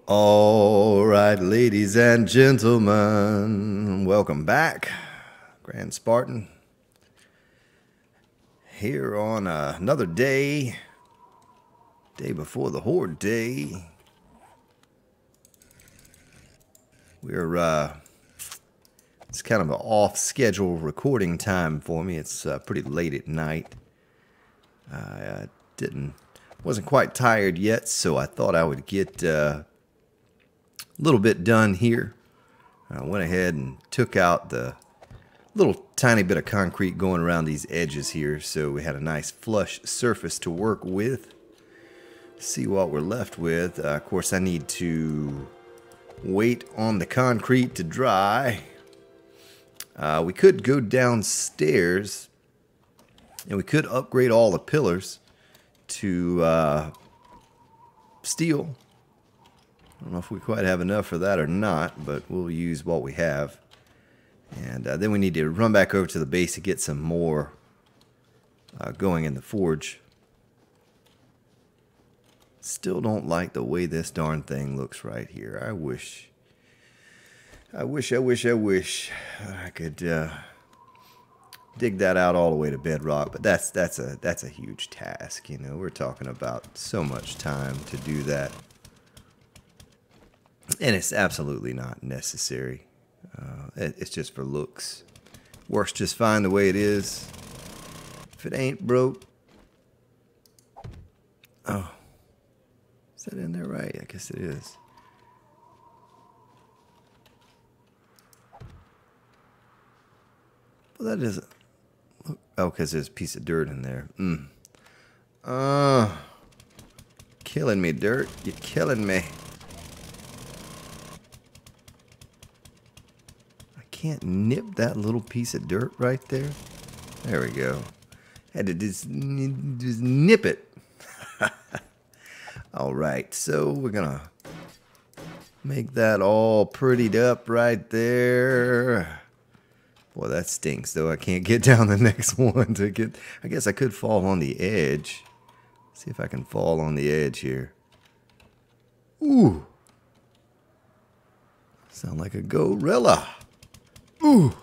All right, ladies and gentlemen, welcome back. Grand Spartan here on another day before the Horde day. It's kind of an off-schedule recording time for me. It's pretty late at night. I wasn't quite tired yet, so I thought I would get a little bit done here. I went ahead and took out the little tiny bit of concrete going around these edges here, so we had a nice flush surface to work with. See what we're left with. Of course, I need to wait on the concrete to dry. We could go downstairs and we could upgrade all the pillars to steel. I don't know if we quite have enough for that or not, but we'll use what we have. And then we need to run back over to the base to get some more going in the forge. Still don't like the way this darn thing looks right here. I wish I could dig that out all the way to bedrock, but that's a huge task. You know, we're talking about so much time to do that. And it's absolutely not necessary. It's just for looks. Works just fine the way it is. If it ain't broke. Oh. Is that in there right? I guess it is. Well, that isn't. Oh, because there's a piece of dirt in there. Killing me, dirt. You're killing me. Can't nip that little piece of dirt right there. There we go. Had to just nip it. All right, so we're gonna make that all prettied up right there. Boy, that stinks though. I can't get down the next one to get. I guess I could fall on the edge. See if I can fall on the edge here. Ooh, sound like a gorilla. Ooh.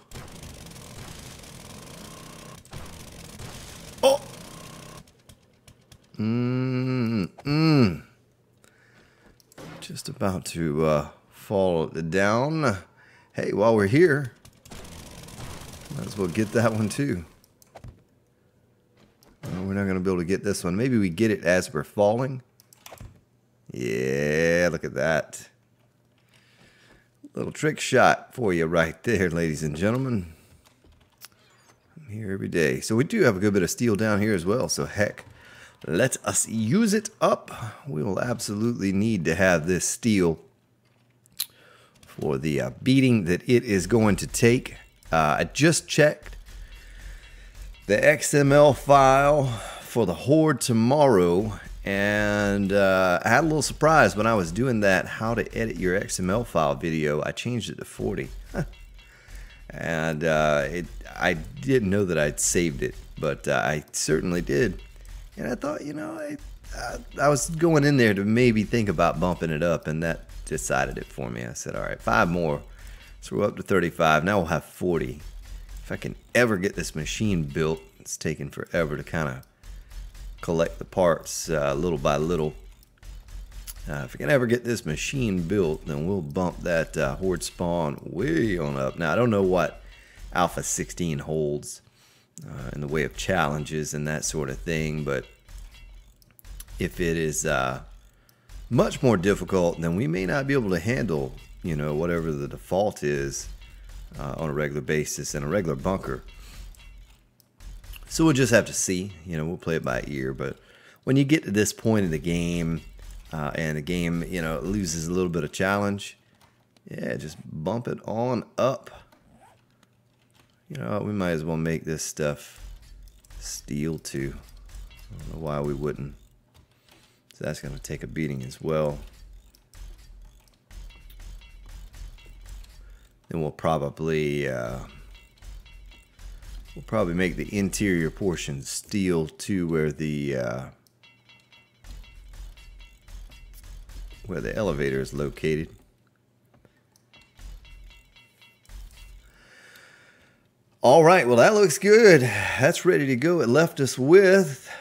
Oh. Just about to fall down. Hey, while we're here, might as well get that one too. We're not going to be able to get this one. Maybe we get it as we're falling. Yeah, look at that. Little trick shot for you right there, ladies and gentlemen. I'm here every day. So we do have a good bit of steel down here as well. So heck, let us use it up. We will absolutely need to have this steel for the beating that it is going to take. I just checked the XML file for the Horde tomorrow. And I had a little surprise when I was doing that how to edit your XML file video. I changed it to 40. And I didn't know that I'd saved it, but I certainly did. And I thought, you know, I was going in there to maybe think about bumping it up, and that decided it for me. I said, all right, 5 more. So we're up to 35. Now we'll have 40. If I can ever get this machine built, it's taken forever to kind of collect the parts little by little. If we can ever get this machine built, then we'll bump that Horde spawn way on up. Now, I don't know what Alpha 16 holds in the way of challenges and that sort of thing, but if it is much more difficult, then we may not be able to handle, you know, whatever the default is on a regular basis in a regular bunker. So we'll just have to see, you know, we'll play it by ear. But when you get to this point in the game and the game, you know, loses a little bit of challenge, yeah, just bump it on up. You know, we might as well make this stuff steel too. I don't know why we wouldn't. So that's going to take a beating as well. Then we'll probably make the interior portion steel too, where the where the elevator is located. All right, well, that looks good. That's ready to go. It left us with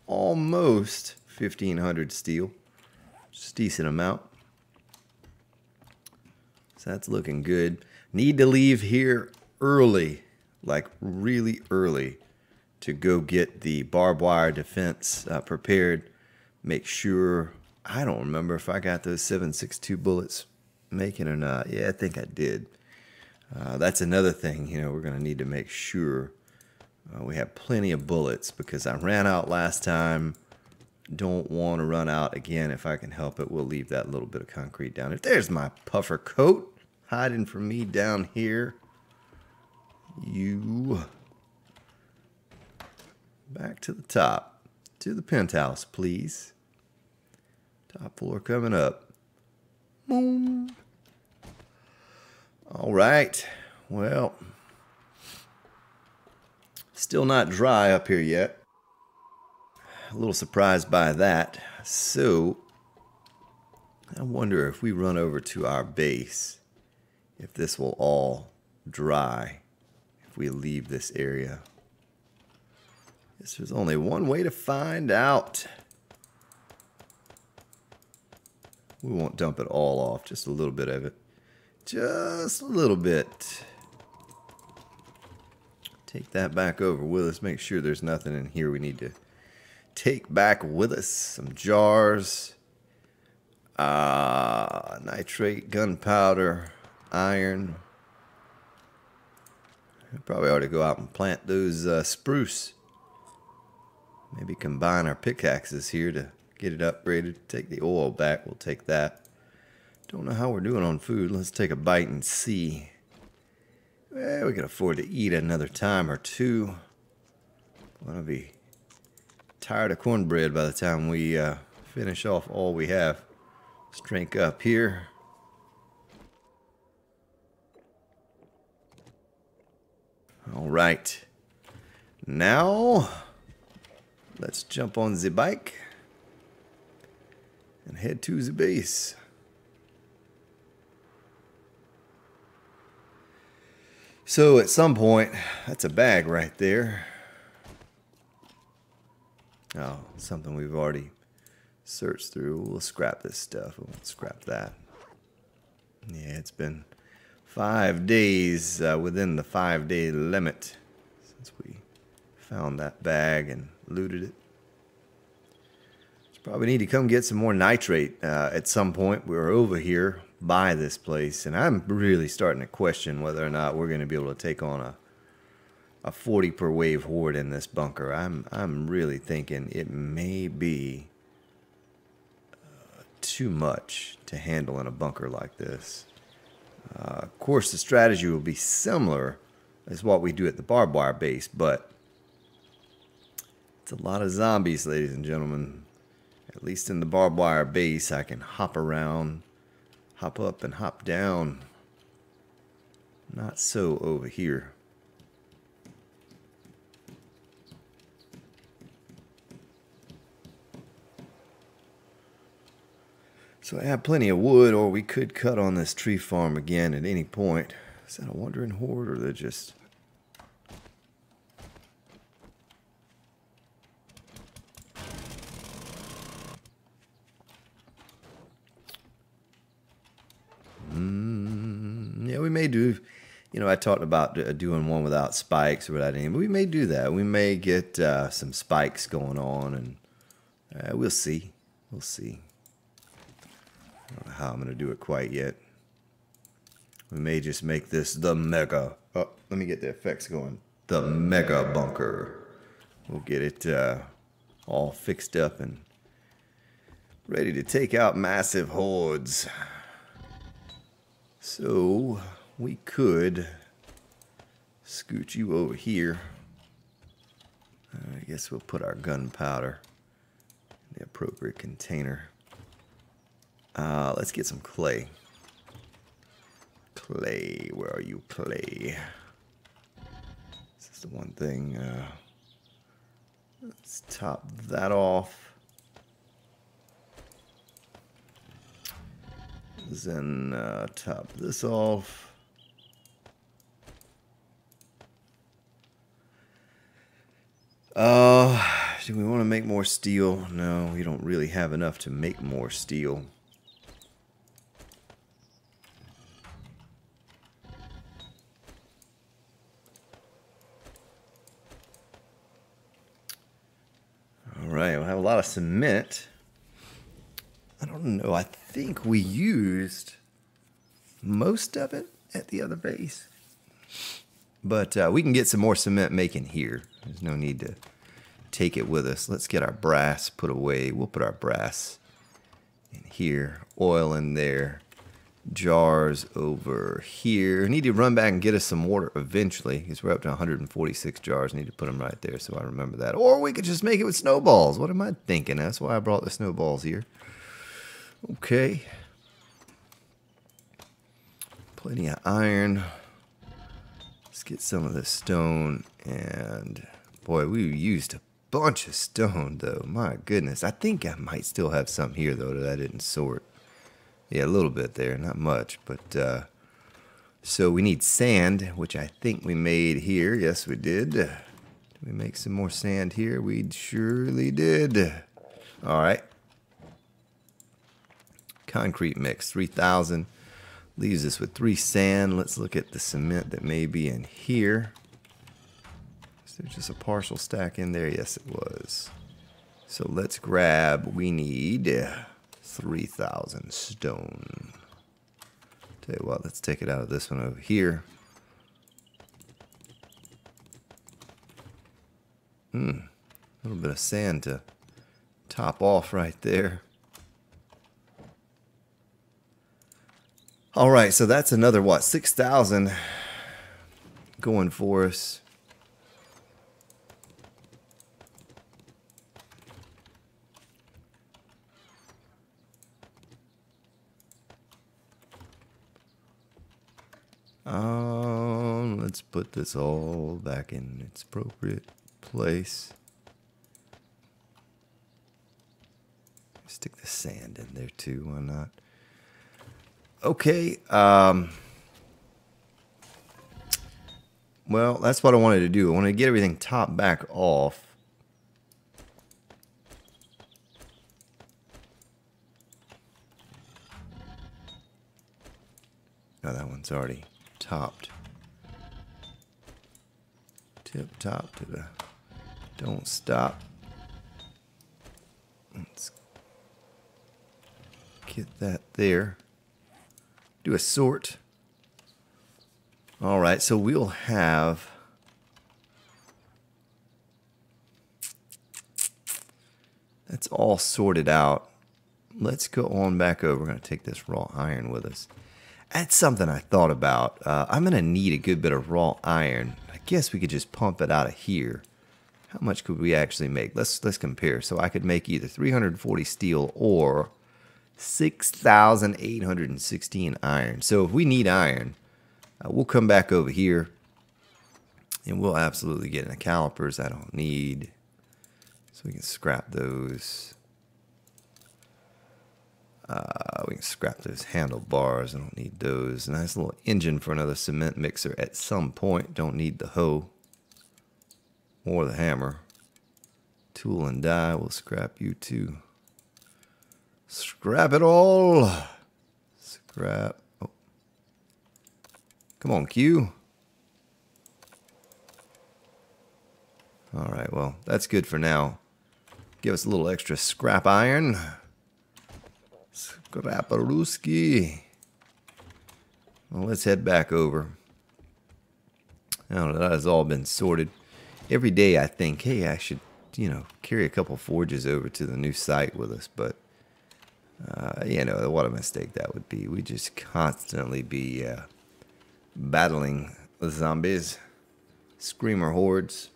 almost 1,500 steel. Just a decent amount. So that's looking good. Need to leave here early, like really early, to go get the barbed wire defense prepared. Make sure, I don't remember if I got those 7.62 bullets making or not. Yeah, I think I did. That's another thing, you know, we're going to need to make sure we have plenty of bullets, because I ran out last time. Don't want to run out again. If I can help it, we'll leave that little bit of concrete down. If there's my puffer coat hiding from me down here. You. Back to the top. To the penthouse, please. Top floor coming up. Boom. All right. Well, still not dry up here yet. A little surprised by that. So, I wonder if we run over to our base, if this will all dry if we leave this area. Guess there's only one way to find out. We won't dump it all off, just a little bit of it. Just a little bit. Take that back over with us. Make sure there's nothing in here we need to take back with us. Some jars. Nitrate, gunpowder, iron. We probably ought to go out and plant those spruce. Maybe combine our pickaxes here to get it upgraded. Take the oil back. We'll take that. Don't know how we're doing on food. Let's take a bite and see. Well, we can afford to eat another time or two. I'm gonna be tired of cornbread by the time we finish off all we have. Let's drink up here. All right. Now, let's jump on the bike and head to the base. So at some point, that's a bag right there. Oh, something we've already searched through. We'll scrap this stuff. We'll scrap that. Yeah, it's been 5 days within the 5-day limit since we found that bag and looted it. Probably need to come get some more nitrate at some point. We're over here by this place, and I'm really starting to question whether or not we're going to be able to take on a 40 per wave horde in this bunker. I'm really thinking it may be too much to handle in a bunker like this. Of course, the strategy will be similar as what we do at the barbed wire base, but it's a lot of zombies, ladies and gentlemen. At least in the barbed wire base, I can hop around, hop up and hop down. Not so over here. So I have plenty of wood, or we could cut on this tree farm again at any point. Is that a wandering horde, or they're just... Yeah, we may do, you know, I talked about doing one without spikes or without any, but we may do that. We may get some spikes going on, and we'll see. We'll see. I don't know how I'm going to do it quite yet. We may just make this the mega. Oh, let me get the effects going. The mega bunker. We'll get it all fixed up and ready to take out massive hordes. So we could scoot you over here. I guess we'll put our gunpowder in the appropriate container. Let's get some clay. Clay, where are you, clay? This is the one thing. Let's top that off. Then top this off. Do we want to make more steel? No, we don't really have enough to make more steel. Alright, we'll have a lot of cement. I don't know, I think we used most of it at the other base. But we can get some more cement making here. There's no need to take it with us. Let's get our brass put away. We'll put our brass in here. Oil in there. Jars over here. Need to run back and get us some water eventually, because we're up to 146 jars. Need to put them right there so I remember that. Or we could just make it with snowballs. What am I thinking? That's why I brought the snowballs here. Okay. Plenty of iron. Let's get some of this stone. And boy, we used a bunch of stone though. My goodness. I think I might still have some here though that I didn't sort. Yeah, a little bit there, not much, but so we need sand, which I think we made here. Yes, we did. Did we make some more sand here? We surely did. All right. Concrete mix, 3,000. Leaves us with 3 sand. Let's look at the cement that may be in here. Is there just a partial stack in there? Yes, it was. So let's grab, we need 3,000 stone. Tell you what, let's take it out of this one over here. A little bit of sand to top off right there. All right, so that's another, what, 6,000 going for us. Let's put this all back in its appropriate place. Stick the sand in there too, why not? Okay, well, that's what I wanted to do. I wanted to get everything topped back off. Oh, that one's already topped. Tip top to the don't stop. Let's get that there. Do a sort. All right, so we'll have that's all sorted out. Let's go on back over. We're going to take this raw iron with us. That's something I thought about. I'm going to need a good bit of raw iron. I guess we could just pump it out of here. How much could we actually make? Let's compare. So I could make either 340 steel or 6,816 iron. So if we need iron, we'll come back over here and we'll absolutely get in the calipers I don't need. So we can scrap those. We can scrap those handlebars. I don't need those. Nice little engine for another cement mixer at some point. Don't need the hoe or the hammer. Tool and die. We'll scrap you too. Scrap it all. Scrap. Oh. Come on, Q. All right, well, that's good for now. Give us a little extra scrap iron. Scraparooski. Well, let's head back over. Now that has all been sorted. Every day I think, hey, I should, carry a couple forges over to the new site with us, but what a mistake that would be. We just constantly be battling zombies, screamer hordes.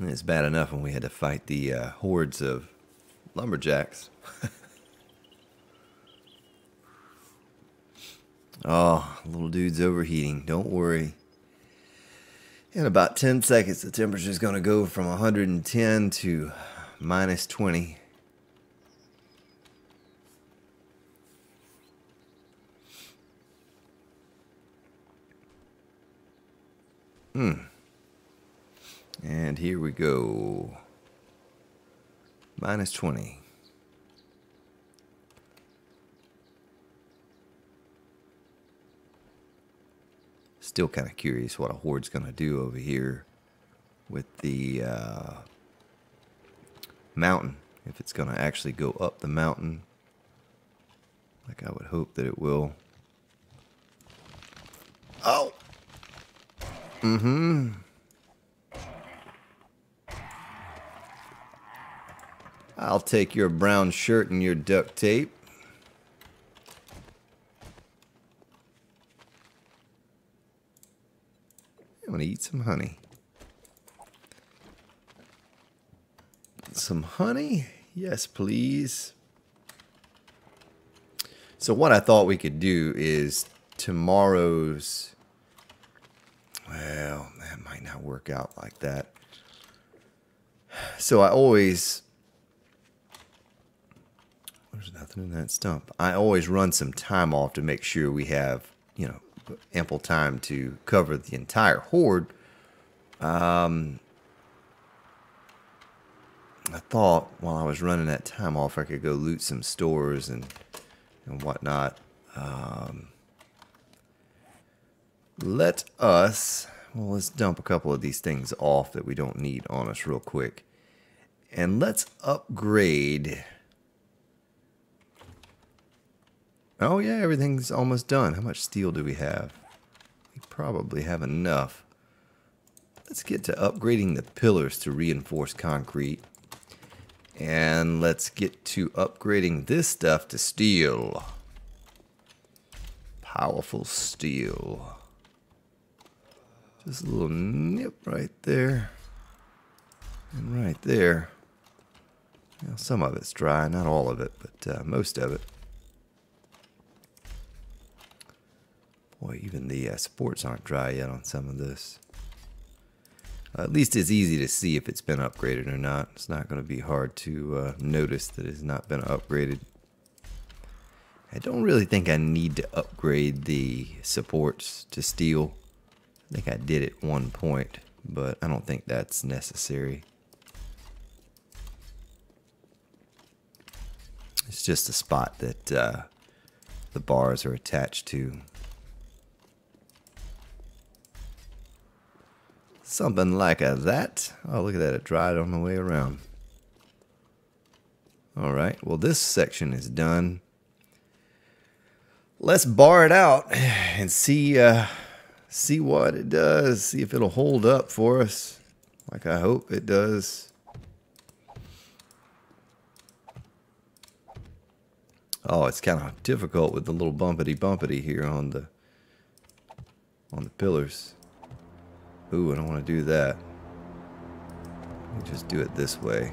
And it's bad enough when we had to fight the hordes of lumberjacks. Oh, little dude's overheating. Don't worry. In about 10 seconds, the temperature is going to go from 110 to minus 20. And here we go. Minus 20. Still kind of curious what a Horde's going to do over here with the mountain. If it's going to actually go up the mountain, like I would hope that it will. Oh! Mm-hmm. I'll take your brown shirt and your duct tape. I'm going to eat some honey. Some honey? Yes, please. So what I thought we could do is tomorrow's... Well, that might not work out like that. So I always... There's nothing in that stump. I always run some time off to make sure we have, you know, ample time to cover the entire Horde. I thought while I was running that time off, I could go loot some stores and whatnot. Let's dump a couple of these things off that we don't need on us real quick. And let's upgrade. Oh yeah, everything's almost done. How much steel do we have? We probably have enough. Let's get to upgrading the pillars to reinforced concrete. And let's get to upgrading this stuff to steel. Powerful steel. Just a little nip right there. And right there. Now, some of it's dry, not all of it, but most of it. Boy, even the supports aren't dry yet on some of this. At least it's easy to see if it's been upgraded or not. It's not going to be hard to notice that it's not been upgraded. I don't really think I need to upgrade the supports to steel. I think I did at one point, but I don't think that's necessary. It's just a spot that the bars are attached to. Something like that. Oh, look at that. It dried on the way around. Alright, well this section is done. Let's bar it out and see what it does. See if it'll hold up for us. Like I hope it does. Oh, it's kind of difficult with the little bumpity here on the pillars. Ooh, I don't want to do that. Let me just do it this way.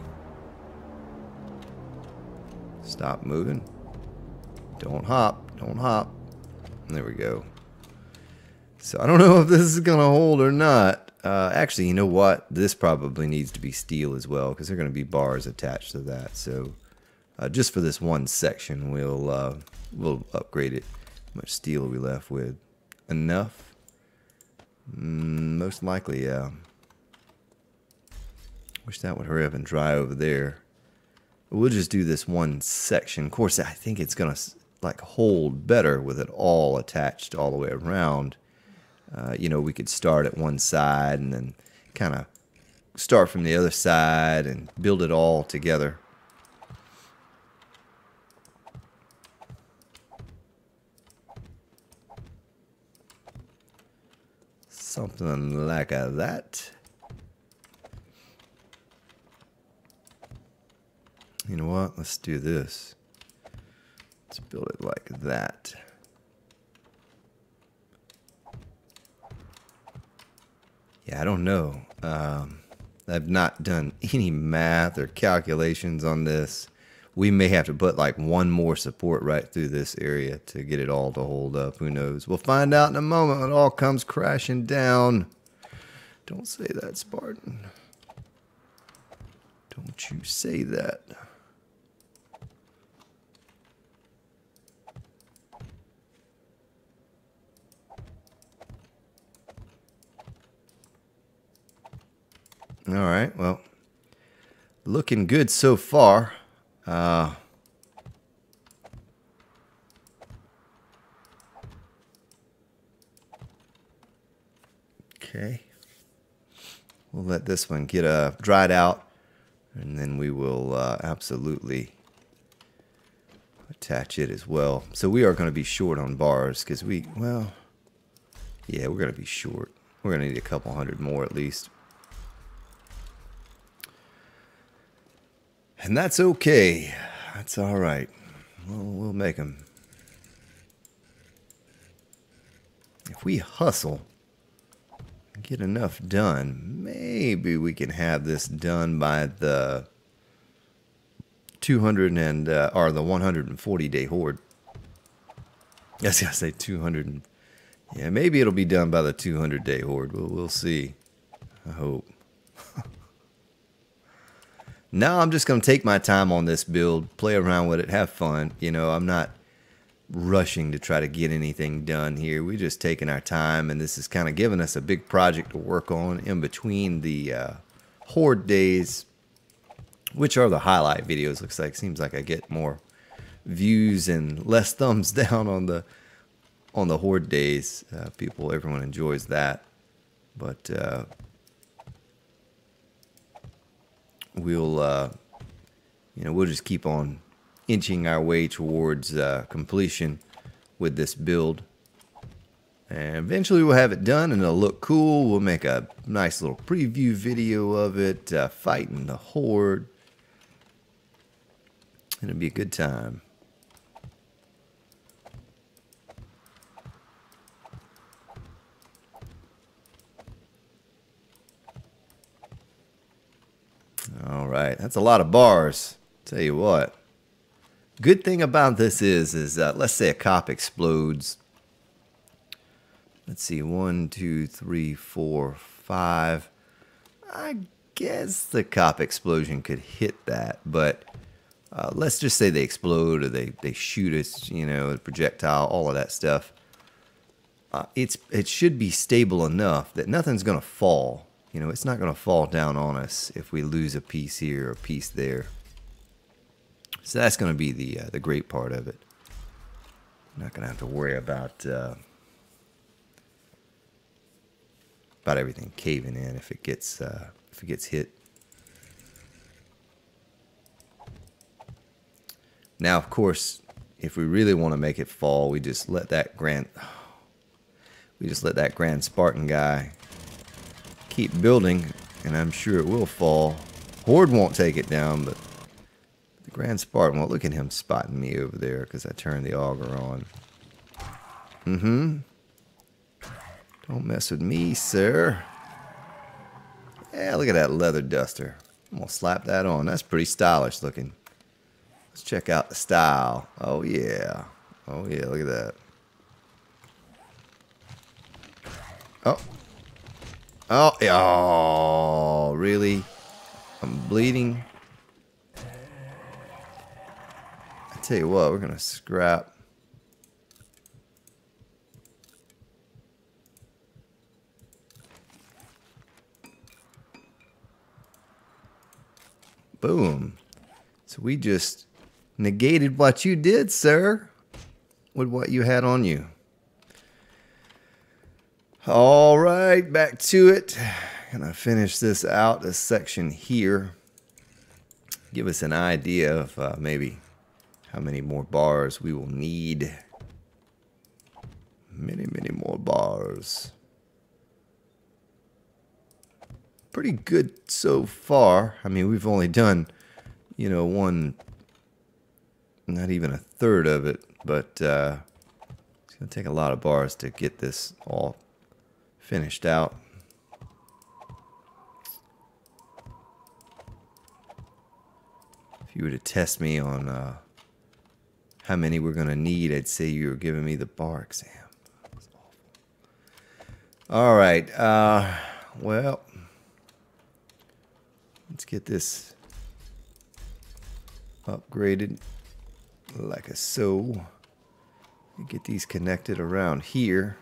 Stop moving. Don't hop. Don't hop. There we go. So I don't know if this is going to hold or not. Actually, you know what? This probably needs to be steel as well because there are going to be bars attached to that. So just for this one section, we'll upgrade it. How much steel are we left with? Enough? Most likely, yeah. Wish that would hurry up and dry over there. We'll just do this one section. Of course, I think it's gonna like hold better with it all attached all the way around. You know, we could start at one side and then kind of start from the other side and build it all together. Something like that. You know what? Let's do this. Let's build it like that. Yeah, I don't know. I've not done any math or calculations on this. We may have to put like one more support right through this area to get it all to hold up. Who knows? We'll find out in a moment when it all comes crashing down. Don't say that, Spartan. Don't you say that. All right, well, looking good so far. Okay. We'll let this one get dried out, and then we will absolutely attach it as well. So we are going to be short on bars because well, yeah, we're going to be short. We're going to need a couple hundred more at least. And that's okay. That's all right. We'll make them. If we hustle and get enough done, maybe we can have this done by the 200 and or the 140-day horde. Yes, I say 200. Yeah, maybe it'll be done by the 200-day horde. We'll see. I hope. Now I'm just going to take my time on this build, play around with it, have fun. You know, I'm not rushing to try to get anything done here. We're just taking our time, and this is kind of giving us a big project to work on in between the Horde days, which are the highlight videos. Seems like I get more views and less thumbs down on the Horde days. Everyone enjoys that, but we'll just keep on inching our way towards completion with this build, and eventually we'll have it done and it'll look cool. We'll make a nice little preview video of it, fighting the Horde. It'll be a good time. All right, that's a lot of bars. Tell you what. Good thing about this is let's say a cop explodes. Let's see, 1, 2, 3, 4, 5. I guess the cop explosion could hit that, but let's just say they explode or they shoot us, a projectile, all of that stuff. It should be stable enough that nothing's going to fall. It's not going to fall down on us if we lose a piece here or a piece there. So that's going to be the great part of it. I'm not going to have to worry about everything caving in if it gets hit. Now, of course, if we really want to make it fall, we just let that Grand Spartan guy keep building, and I'm sure it will fall. Horde won't take it down, but the Grand Spartan, well, look at him spotting me over there because I turned the auger on. Don't mess with me, sir. Yeah, look at that leather duster. I'm going to slap that on. That's pretty stylish looking. Let's check out the style. Oh, yeah. Oh, yeah, look at that. Oh, really? I'm bleeding. I tell you what, we're going to scrap. Boom. So we just negated what you did, sir, with what you had on you. All right, back to it. Gonna finish this out, this section here. Give us an idea of maybe how many more bars we will need. Many more bars. Pretty good so far. I mean, we've only done, one, not even a third of it, but it's gonna take a lot of bars to get this all finished out. A few you were to test me on how many we're going to need, I'd say you were giving me the bar exam. That's awful. All right. Well, let's get this upgraded like a so. Get these connected around here.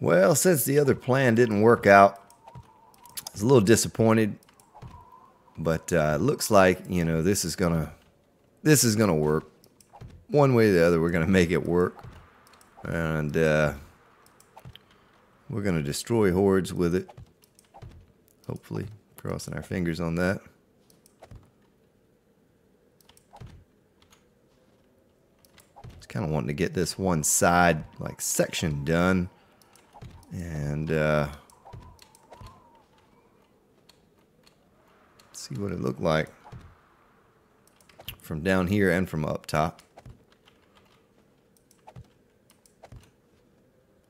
Well, since the other plan didn't work out, I was a little disappointed, but it looks like, you know, this is gonna work. One way or the other, we're gonna make it work, and we're gonna destroy hordes with it. Hopefully, crossing our fingers on that. Just kind of wanting to get this one side, like, section done. And see what it looked like from down here and from up top.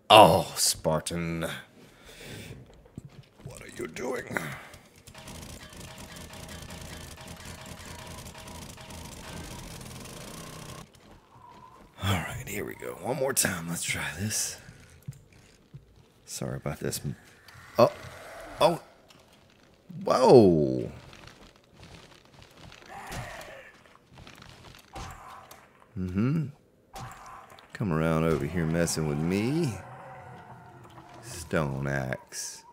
Oh, Spartan. What are you doing? All right, here we go. One more time. Let's try this. Sorry about this. Oh. Oh. Whoa. Come around over here messing with me. Stone axe.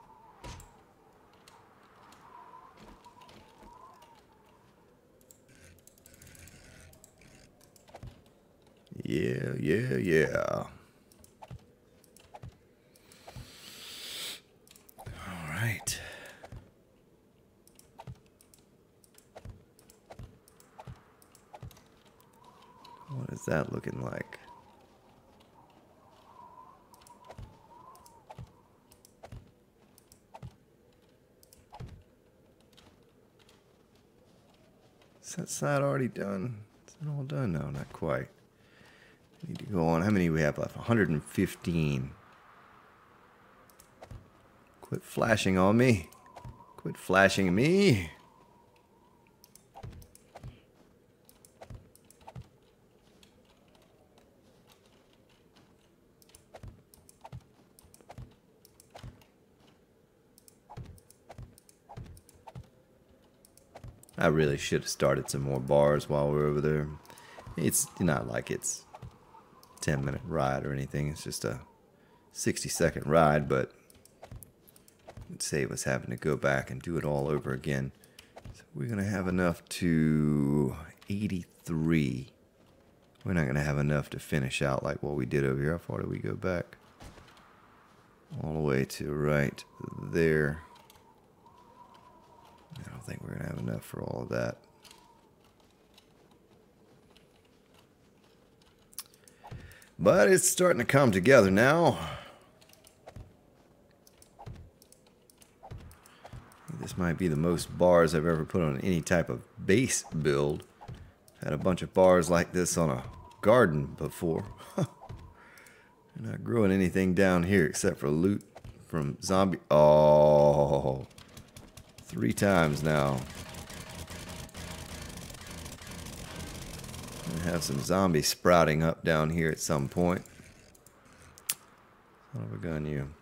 Yeah, yeah, yeah. Right. What is that looking like? Is that side already done? Is it all done? No, not quite. Need to go on. How many do we have left? 115. Quit flashing on me. Quit flashing me. I really should have started some more bars while we're over there. It's not like it's a 10-minute ride or anything. It's just a 60-second ride, but it would save us having to go back and do it all over again. So we're going to have enough to 83. We're not going to have enough to finish out like what we did over here. How far did we go back? All the way to right there. I don't think we're going to have enough for all of that. But it's starting to come together now. This might be the most bars I've ever put on any type of base build. Had a bunch of bars like this on a garden before. We're not growing anything down here except for loot from zombie. Oh, 3 times now. Gonna have some zombies sprouting up down here at some point. Son of a gun, you.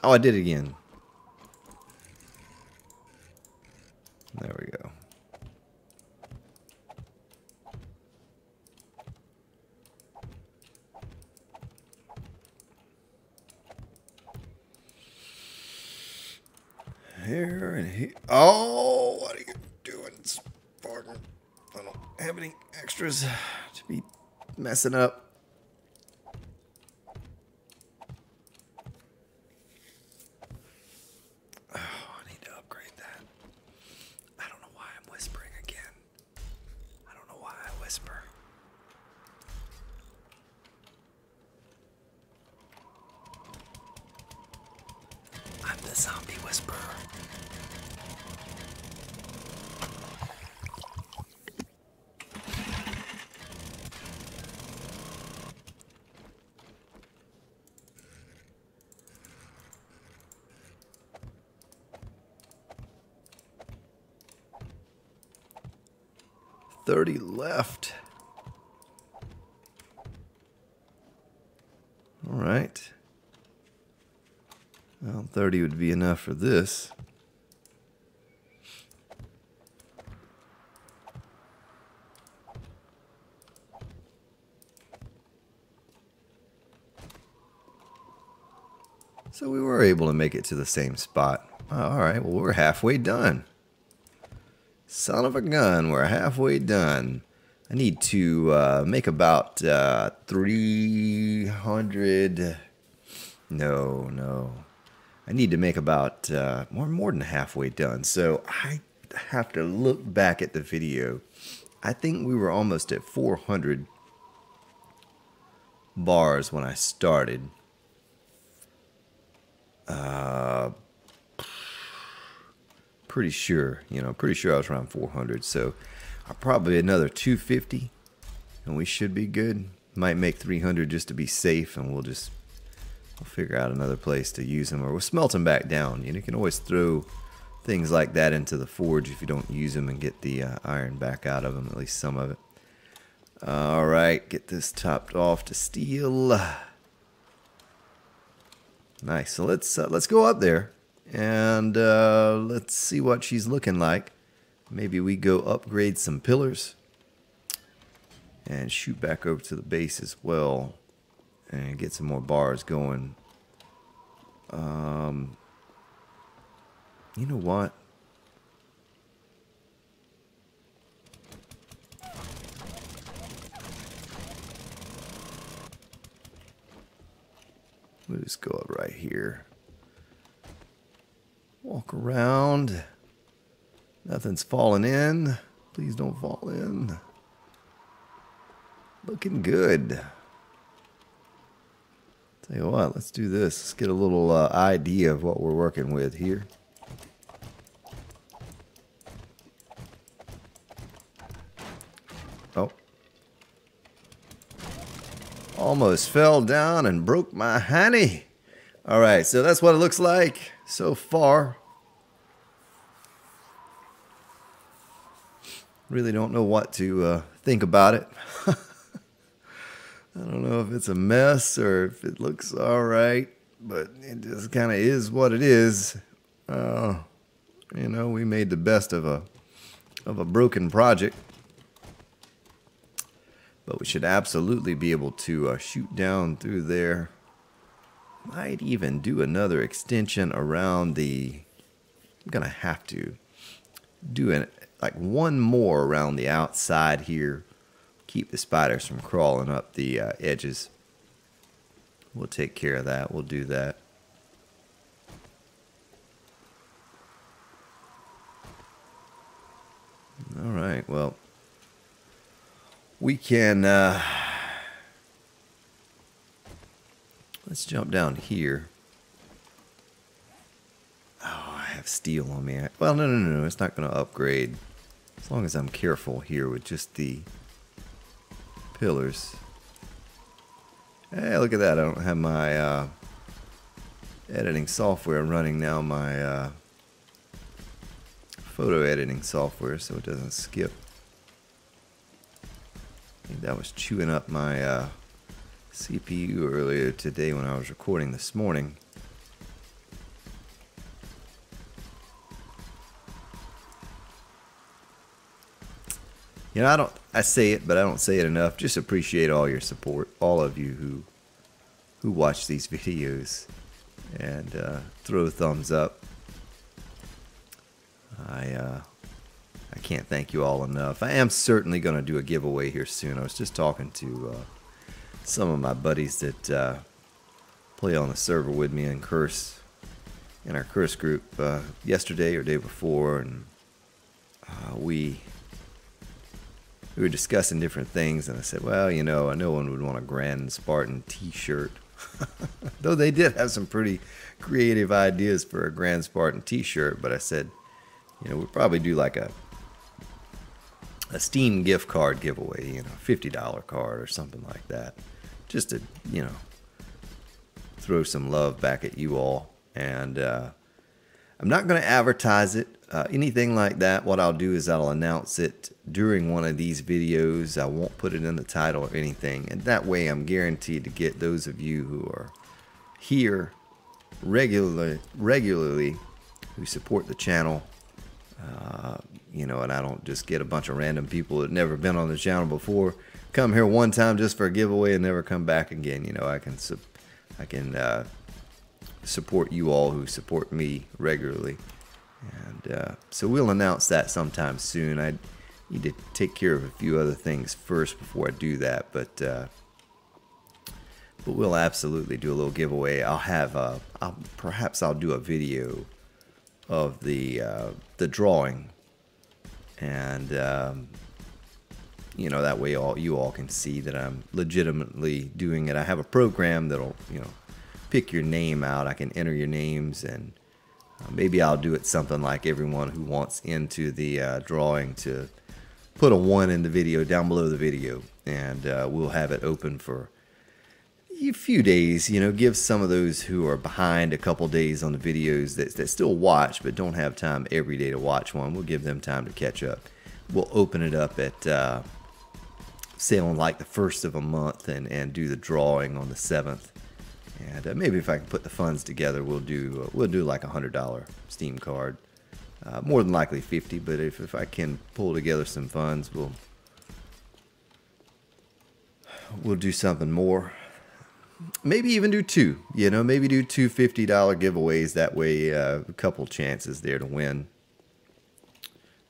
Oh, I did it again. There we go. Here and here. Oh, what are you doing, Spartan? I don't have any extras to be messing up. Oh, I need to upgrade that. I don't know why I'm whispering again. I don't know why I whisper. I'm the zombie whisperer. $30 left. All right. Well, 30 would be enough for this. So we were able to make it to the same spot. All right, well, we're halfway done. Son of a gun, we're halfway done. I need to make about 300... No. I need to make about more than halfway done. So I have to look back at the video. I think we were almost at 400 bars when I started. Pretty sure I was around 400. So probably another 250 and we should be good. Might make 300 just to be safe, and we'll figure out another place to use them, or we'll smelt them back down. You can always throw things like that into the forge if you don't use them and get the iron back out of them, at least some of it. All right, get this topped off to steel. Nice. So let's go up there and let's see what she's looking like. Maybe we go upgrade some pillars and shoot back over to the base as well and get some more bars going. You know what? We'll just go up right here. Walk around. Nothing's falling in. Please don't fall in. Looking good. Tell you what, let's do this. Let's get a little idea of what we're working with here. Oh. Almost fell down and broke my honey. All right, so that's what it looks like so far. Really don't know what to think about it. I don't know if it's a mess or if it looks all right, but it just kind of is what it is. You know, we made the best of a broken project, but we should absolutely be able to shoot down through there. Might even do another extension around the. I'm gonna have to do like one more around the outside here. Keep the spiders from crawling up the edges. We'll take care of that. We'll do that. All right. Well, we can. Let's jump down here. Oh, I have steel on me. Well, no. It's not going to upgrade. As long as I'm careful here with just the pillars. Hey, look at that. I don't have my editing software running now. My photo editing software, so it doesn't skip. I think that was chewing up my CPU earlier today when I was recording this morning. You know, I say it, but I don't say it enough. Just appreciate all your support, all of you who watch these videos and throw a thumbs up. I can't thank you all enough. I am certainly going to do a giveaway here soon. I was just talking to some of my buddies that play on the server with me and curse in our curse group yesterday or day before, and we were discussing different things, and I said, well, you know, no one would want a Grand Spartan t-shirt. Though they did have some pretty creative ideas for a Grand Spartan t-shirt, but I said, you know, we'd probably do like a Steam gift card giveaway, you know, $50 card or something like that. Just to, you know, throw some love back at you all. And I'm not going to advertise it, anything like that. What I'll do is I'll announce it during one of these videos. I won't put it in the title or anything. And that way I'm guaranteed to get those of you who are here regularly who support the channel. You know, and I don't just get a bunch of random people that never been on the channel before, come here one time just for a giveaway and never come back again. You know, I can support you all who support me regularly. And so we'll announce that sometime soon. I need to take care of a few other things first before I do that, but we'll absolutely do a little giveaway. I'll have perhaps I'll do a video of the drawing, and you know, that way you all can see that I'm legitimately doing it. I have a program that'll, you know, pick your name out. I can enter your names, and maybe I'll do it something like everyone who wants into the drawing to put a 1 in the video down below the video, and we'll have it open for a few days. You know, give some of those who are behind a couple days on the videos that still watch but don't have time every day to watch one. We'll give them time to catch up. We'll open it up at say on like the 1st of a month, and do the drawing on the 7th. And maybe if I can put the funds together, we'll do like a $100 Steam card. More than likely 50, but if I can pull together some funds, we'll do something more. Maybe even do 2. You know, maybe do 2 $50 giveaways. That way, a couple chances there to win.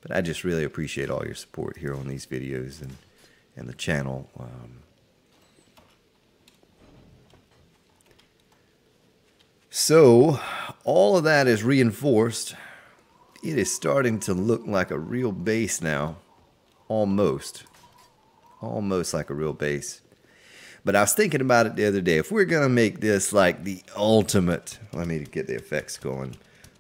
But I just really appreciate all your support here on these videos and the channel. So all of that is reinforced. It is starting to look like a real base now. Almost like a real base. But I was thinking about it the other day. If we're going to make this like the ultimate, let me get the effects going,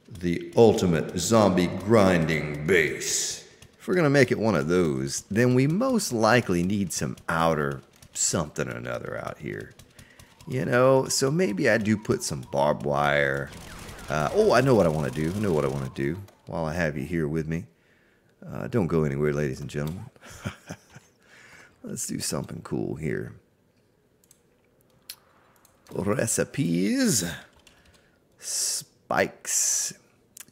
the ultimate zombie grinding base. If we're going to make it one of those, then we most likely need some outer something or another out here. You know, so maybe I do put some barbed wire. Oh, I know what I want to do. While I have you here with me. Don't go anywhere, ladies and gentlemen. Let's do something cool here. Recipes. Spikes.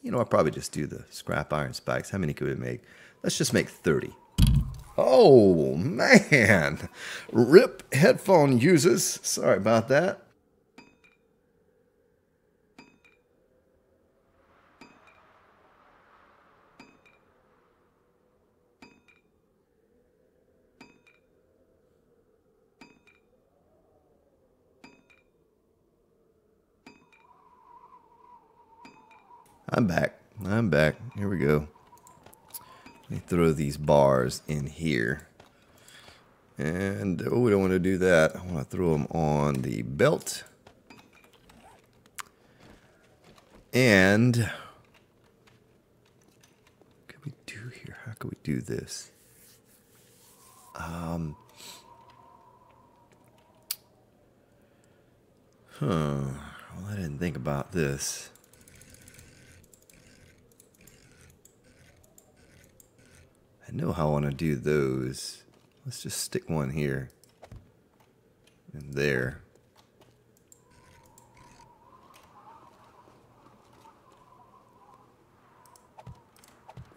You know, I'll probably just do the scrap iron spikes. How many could we make? Let's just make 30. Oh, man. RIP headphone users. Sorry about that. I'm back. Here we go. Let me throw these bars in here. And, oh, we don't want to do that. I want to throw them on the belt. And, what could we do here? How could we do this? Well, I didn't think about this. I know how I want to do those. Let's just stick one here and there.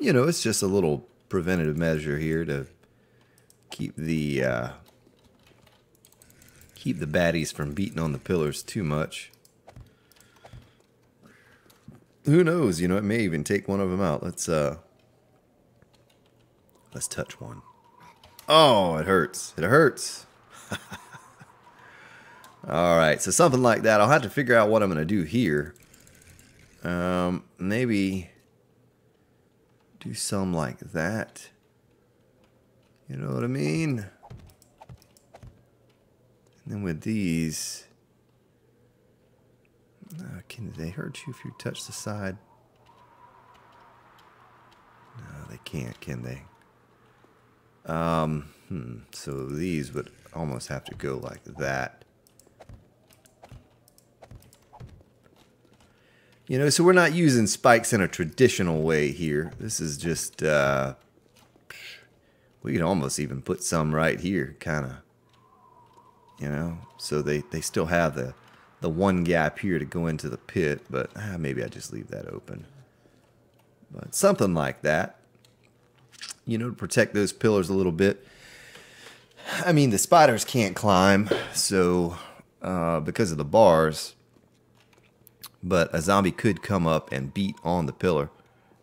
You know, it's just a little preventative measure here to keep the baddies from beating on the pillars too much. Who knows? You know, it may even take one of them out. Let's touch one. Oh, it hurts. It hurts. All right, so something like that. I'll have to figure out what I'm going to do here. Maybe do some like that. You know what I mean? And then with these, Can they hurt you if you touch the side? No, they can't, can they? So these would almost have to go like that. You know, so we're not using spikes in a traditional way here. This is just, we could almost even put some right here, kind of. You know, so they still have the one gap here to go into the pit, but maybe I just leave that open. But something like that, you know, to protect those pillars a little bit. I mean, the spiders can't climb, so because of the bars, but a zombie could come up and beat on the pillar.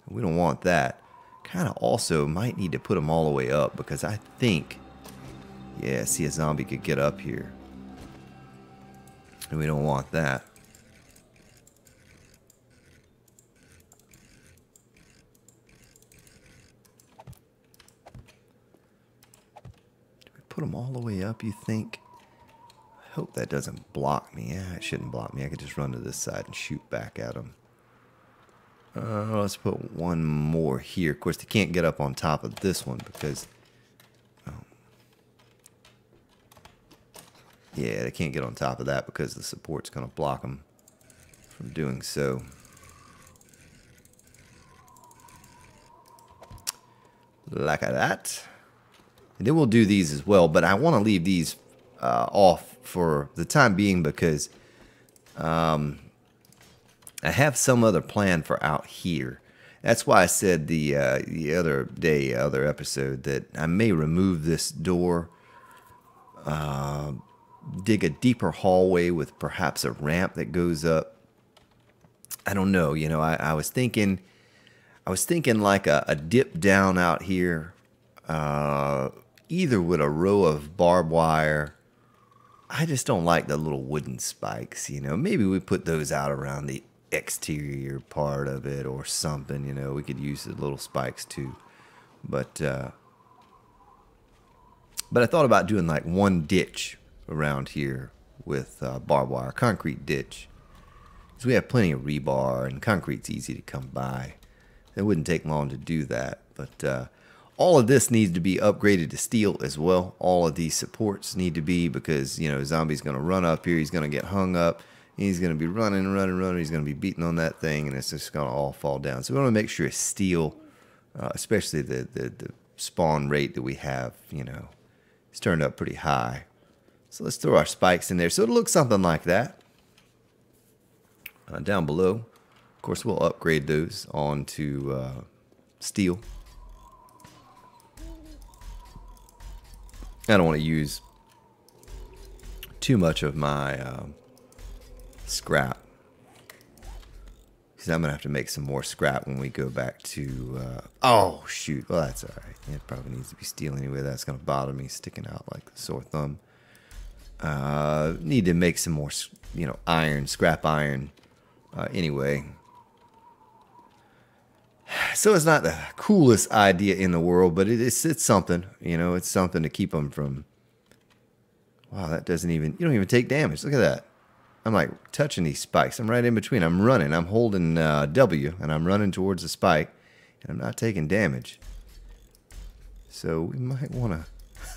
We don't want that. Kind of also might need to put them all the way up, because I think, yeah, see, a zombie could get up here. And we don't want that. Do we put them all the way up, you think? I hope that doesn't block me. Yeah, it shouldn't block me. I could just run to this side and shoot back at them. Let's put one more here. Of course, they can't get up on top of this one because... yeah, they can't get on top of that because the support's going to block them from doing so. Like that. And then we'll do these as well, but I want to leave these off for the time being because I have some other plan for out here. That's why I said the other episode, that I may remove this door, dig a deeper hallway with perhaps a ramp that goes up. I don't know, you know, I was thinking like a dip down out here, either with a row of barbed wire. I just don't like the little wooden spikes, you know. Maybe we put those out around the exterior part of it or something, you know. We could use the little spikes too. But I thought about doing like one ditch around here with barbed wire, concrete ditch. Because we have plenty of rebar and concrete's easy to come by. It wouldn't take long to do that. But all of this needs to be upgraded to steel as well. All of these supports need to be, because, you know, zombie's going to run up here. He's going to get hung up. He's going to be running. He's going to be beating on that thing, and it's just going to all fall down. So we want to make sure it's steel, especially the spawn rate that we have, you know, it's turned up pretty high. So let's throw our spikes in there. So it'll look something like that. Down below, of course, we'll upgrade those onto steel. I don't want to use too much of my scrap, because I'm going to have to make some more scrap when we go back to... oh, shoot. Well, that's all right. It probably needs to be steel anyway. That's going to bother me sticking out like a sore thumb. Need to make some more, you know, iron, scrap iron, anyway. So it's not the coolest idea in the world, but it's something, you know, it's something to keep them from... Wow, that doesn't even... You don't even take damage. Look at that. I'm like touching these spikes. I'm right in between. I'm running. I'm holding W, and I'm running towards the spike, and I'm not taking damage. So we might want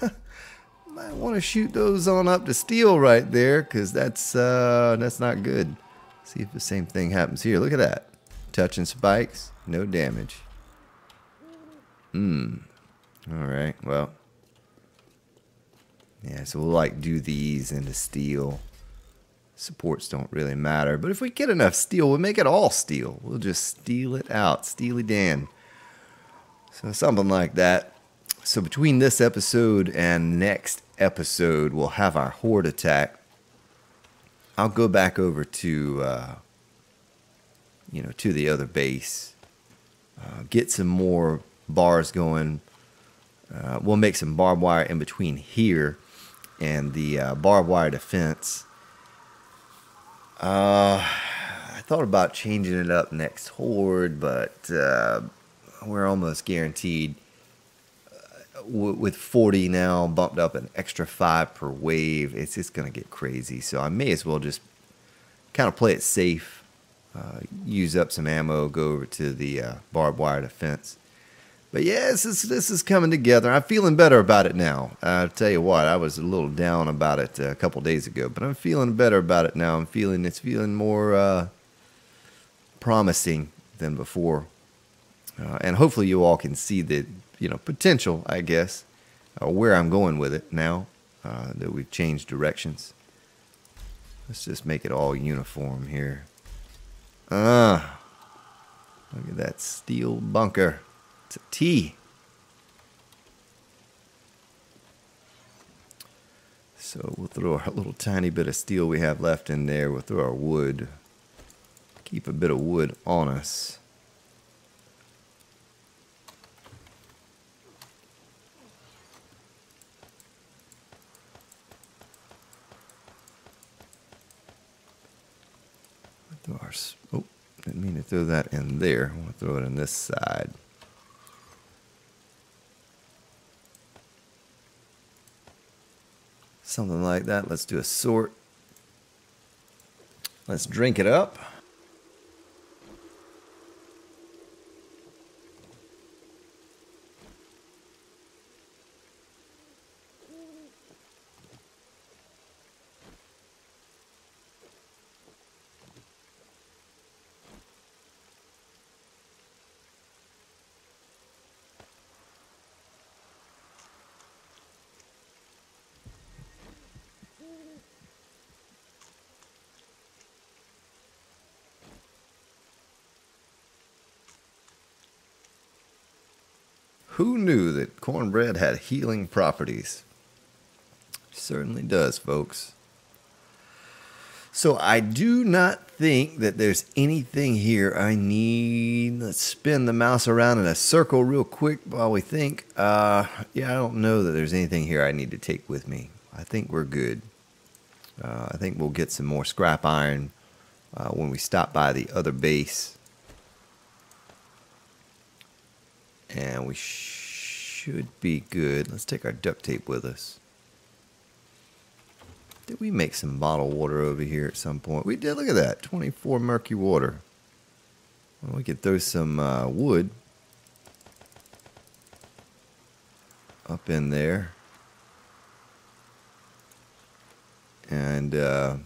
to shoot those on up to steel right there, because that's not good. See if the same thing happens here. Look at that. Touching spikes, no damage. Alright, well. Yeah, so we'll like do these into steel. Supports don't really matter. But if we get enough steel, we'll make it all steel. We'll just steel it out. Steely Dan. So something like that. So between this episode and next episode, we'll have our Horde attack. I'll go back over to, you know, to the other base. Get some more bars going. We'll make some barbed wire in between here and the barbed wire defense. I thought about changing it up next Horde, but we're almost guaranteed. With 40 now, bumped up an extra 5 per wave, it's just going to get crazy. So I may as well just kind of play it safe. Use up some ammo, go over to the barbed wire defense. But yeah, this is coming together. I'm feeling better about it now. I'll tell you what, I was a little down about it a couple days ago, but I'm feeling better about it now. It's feeling more promising than before. And hopefully you all can see the potential, I guess, where I'm going with it now that we've changed directions. Let's just make it all uniform here. Look at that steel bunker. It's a T. So we'll throw our little tiny bit of steel we have left in there. We'll throw our wood. Keep a bit of wood on us. Oh, didn't mean to throw that in there. I want to throw it on this side. Something like that. Let's do a sort. Let's drink it up. Who knew that cornbread had healing properties? Certainly does, folks. So I do not think that there's anything here I need. Let's spin the mouse around in a circle real quick while we think. Yeah, I don't know that there's anything here I need to take with me. I think we're good. I think we'll get some more scrap iron when we stop by the other base. And we should be good. Let's take our duct tape with us. Did we make some bottled water over here at some point? We did. Look at that. 24 murky water. Well, we could throw some wood up in there. And oh,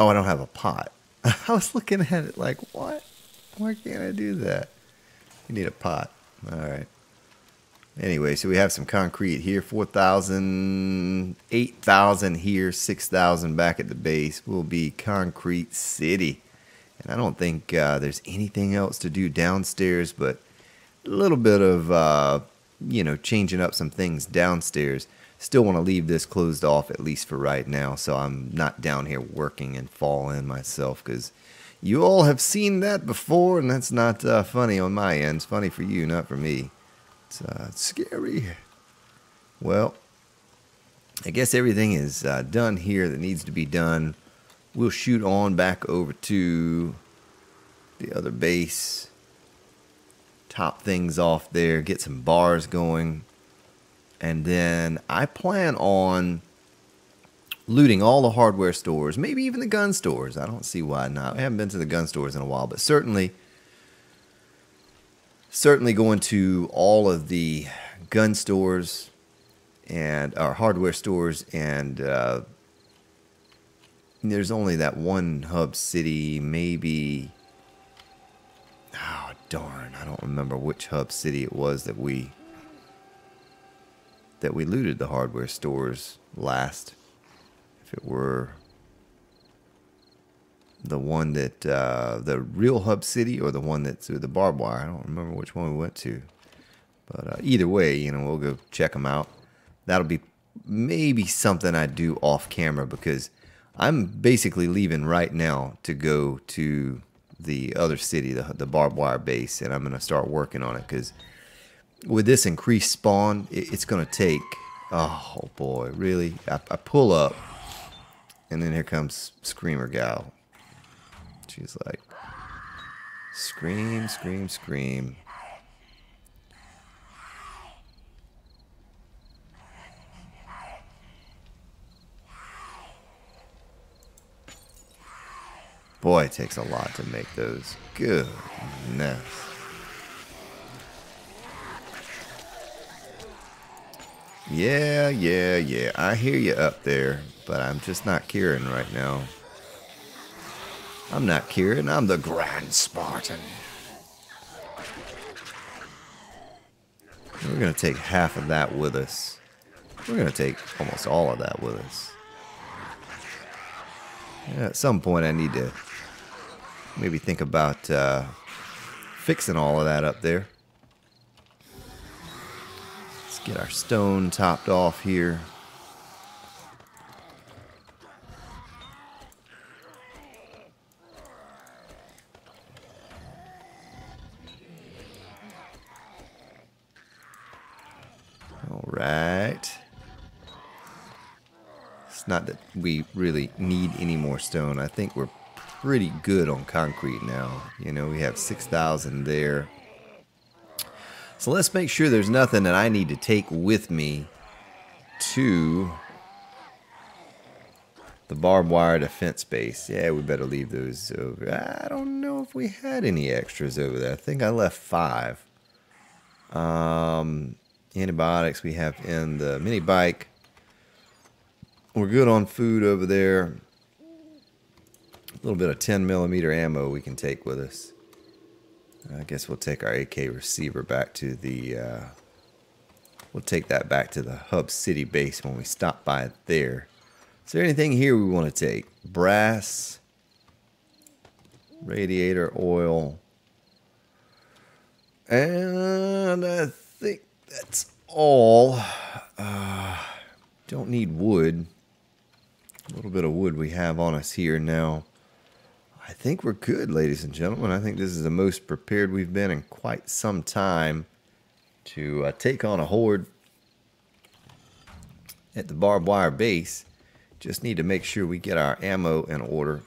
I don't have a pot. I was looking at it like, what? Why can't I do that? You need a pot. All right. Anyway, so we have some concrete here. 4,000, 8,000 here, 6,000 back at the base. Will be Concrete City. And I don't think there's anything else to do downstairs, but a little bit of, changing up some things downstairs. Still want to leave this closed off, at least for right now, so I'm not down here working and fall in myself, because you all have seen that before, and that's not funny on my end. It's funny for you, not for me. It's scary. Well, I guess everything is done here that needs to be done. We'll shoot on back over to the other base, top things off there, get some bars going. And then I plan on looting all the hardware stores, maybe even the gun stores. I don't see why not. I haven't been to the gun stores in a while, but certainly going to all of the gun stores and our hardware stores. And there's only that one hub city, maybe. Oh, darn. I don't remember which hub city it was that we looted the hardware stores last. If it were the one that the real hub city or the one that's through the barbed wire. I don't remember which one we went to, but either way, we'll go check them out. That'll be maybe something I do off camera, because I'm basically leaving right now to go to the other city, the barbed wire base, and I'm going to start working on it, because with this increased spawn, it's going to take, oh boy, really? I pull up, and then here comes Screamer Gal. She's like Scream, scream, scream. Boy, it takes a lot to make those. Goodness. Yeah. I hear you up there, but I'm just not Kieran right now. I'm not Kieran, I'm the Grand Spartan. We're going to take half of that with us. We're going to take almost all of that with us. Yeah, at some point I need to maybe think about fixing all of that up there. Let's get our stone topped off here. Alright. It's not that we really need any more stone. I think we're pretty good on concrete now. You know, we have 6,000 there. So let's make sure there's nothing that I need to take with me to the barbed wire defense base. Yeah, we better leave those over. I don't know if we had any extras over there. I think I left 5. Antibiotics we have in the mini bike. We're good on food over there. A little bit of 10mm ammo we can take with us. I guess we'll take our AK receiver back to the... we'll take that back to the Hub City base when we stop by there. Is there anything here we want to take? Brass. Radiator oil. And I think that's all. Don't need wood. A little bit of wood we have on us here now. I think we're good, ladies and gentlemen. I think this is the most prepared we've been in quite some time to take on a horde at the barbed wire base. Just need to make sure we get our ammo in order.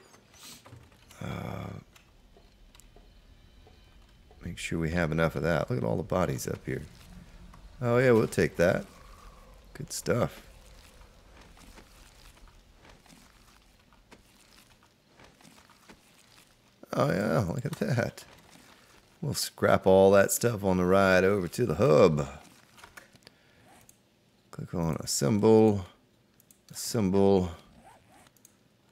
Make sure we have enough of that. Look at all the bodies up here. Oh yeah, we'll take that. Good stuff. Oh yeah, look at that. We'll scrap all that stuff on the ride over to the hub. Click on assemble, and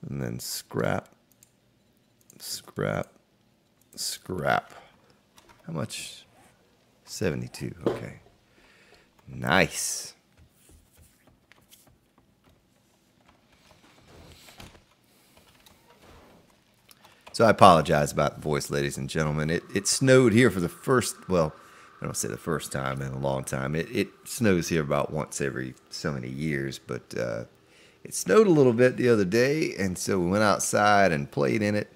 then scrap. How much? 72, okay. Nice. So I apologize about the voice, ladies and gentlemen. It snowed here for the first, well, I don't say the first time in a long time. It snows here about once every so many years, but it snowed a little bit the other day, and so we went outside and played in it,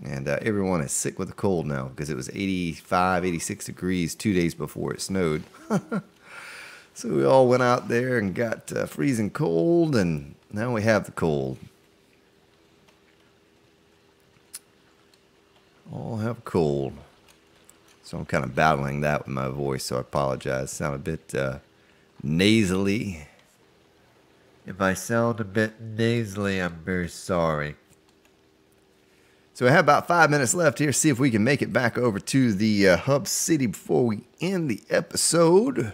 and everyone is sick with a cold now because it was 85, 86 degrees 2 days before it snowed. So we all went out there and got freezing cold, and now we have the cold. All have cold. So I'm kind of battling that with my voice, so I apologize. Sound a bit nasally. If I sound a bit nasally, I'm very sorry. So we have about 5 minutes left here. See if we can make it back over to the Hub City before we end the episode.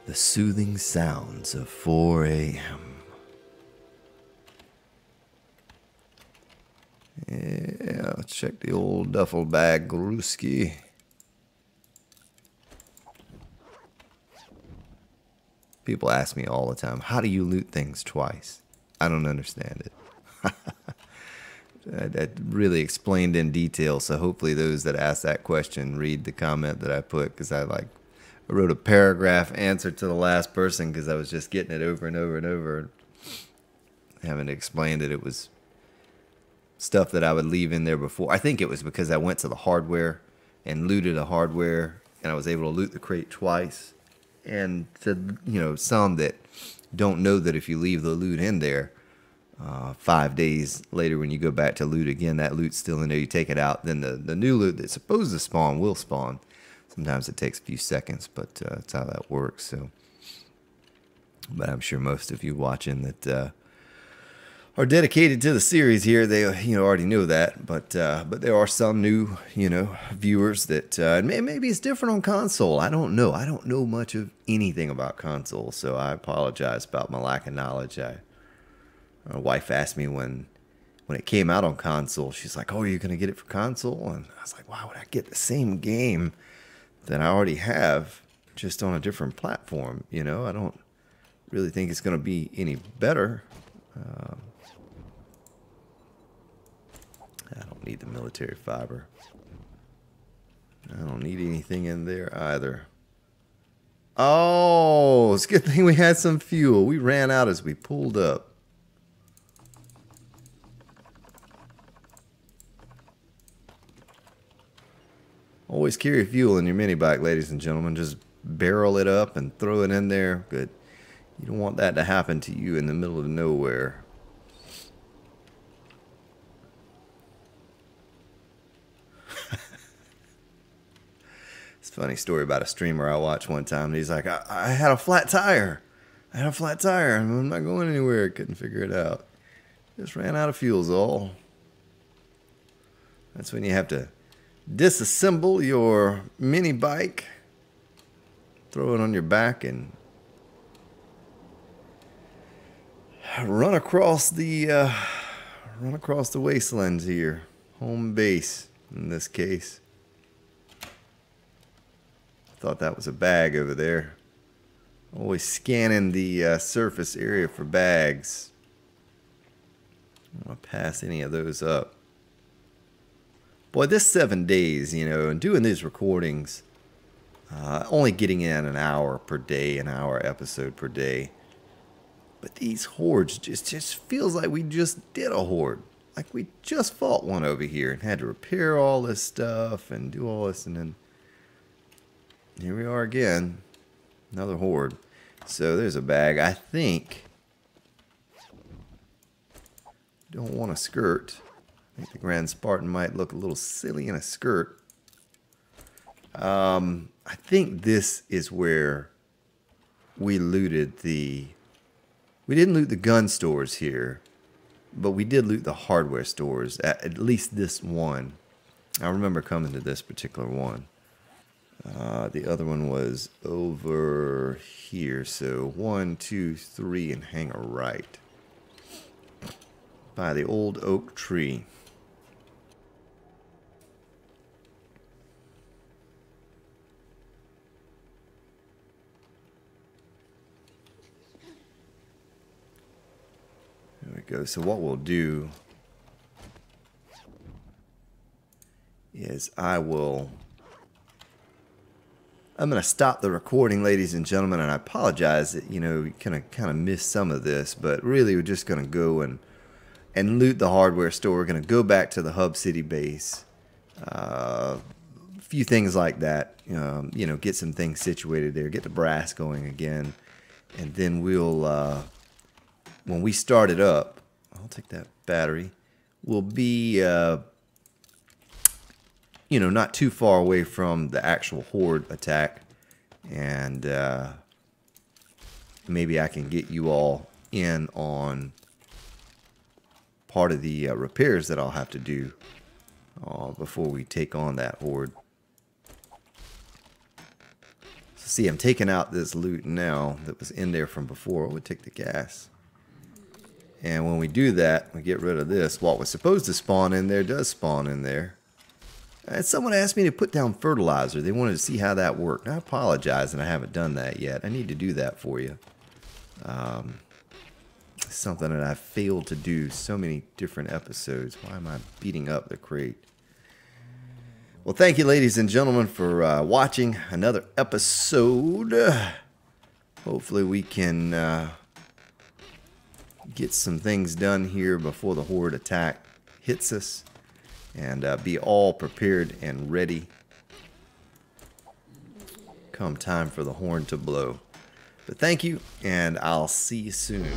The soothing sounds of 4 a.m. Yeah, let's check the old duffel bag, Gruski. People ask me all the time, how do you loot things twice? I don't understand it. That really explained in detail, so hopefully those that ask that question read the comment that I put, because I wrote a paragraph answer to the last person because I was just getting it over and over and over, having to explain that it was stuff that I would leave in there before. I think it was because I went to the hardware and looted a hardware, and I was able to loot the crate twice. And to, you know, some that don't know that if you leave the loot in there, 5 days later, when you go back to loot again, that loot's still in there. You take it out, then the new loot that's supposed to spawn will spawn. Sometimes it takes a few seconds, but that's how that works. So, but I'm sure most of you watching that are dedicated to the series here, they already know that. But there are some new viewers that maybe it's different on console. I don't know. I don't know much of anything about console, so I apologize about my lack of knowledge. My wife asked me when it came out on console, she's like, "Oh, are you gonna get it for console?" And I was like, "Why would I get the same game that I already have just on a different platform?" I don't really think it's gonna be any better. I don't need the military fiber. I don't need anything in there either. Oh, it's a good thing we had some fuel. We ran out as we pulled up. Always carry fuel in your mini bike, ladies and gentlemen. Just barrel it up and throw it in there. Good. You don't want that to happen to you in the middle of nowhere. It's a funny story about a streamer I watched one time. He's like, I had a flat tire. I had a flat tire. I'm not going anywhere. Couldn't figure it out. Just ran out of fuel's all. That's when you have to disassemble your mini bike, throw it on your back, and run across the wastelands here. Home base in this case. Thought that was a bag over there. Always scanning the surface area for bags. I don't want to pass any of those up. Boy, this 7 days, and doing these recordings, only getting in an hour per day, an hour episode per day. But these hordes just feels like we just did a horde. Like we just fought one over here and had to repair all this stuff and do all this, and then here we are again. Another horde. So there's a bag. I think don't want a skirt. I think the Grand Spartan might look a little silly in a skirt. I think this is where we looted the... We didn't loot the gun stores here, but we did loot the hardware stores, at least this one. I remember coming to this particular one. The other one was over here, so 1, 2, 3, and hang a right. By the old oak tree. There we go. So what we'll do is I'm going to stop the recording, ladies and gentlemen, and I apologize that, you kind of missed some of this, but really we're just going to go and loot the hardware store. We're going to go back to the Hub City base. A few things like that, get some things situated there, get the brass going again, and then we'll, when we start it up, I'll take that battery, we'll be, not too far away from the actual horde attack, and maybe I can get you all in on part of the repairs that I'll have to do before we take on that horde. So see, I'm taking out this loot now that was in there from before. We'll take the gas. And when we do that, we get rid of this. What was supposed to spawn in there does spawn in there. And someone asked me to put down fertilizer. They wanted to see how that worked. I apologize that I haven't done that yet. I need to do that for you. Something that I've failed to do so many different episodes. Why am I beating up the crate? Well, thank you, ladies and gentlemen, for watching another episode. Hopefully we can get some things done here before the horde attack hits us, and be all prepared and ready come time for the horn to blow. But thank you, and I'll see you soon.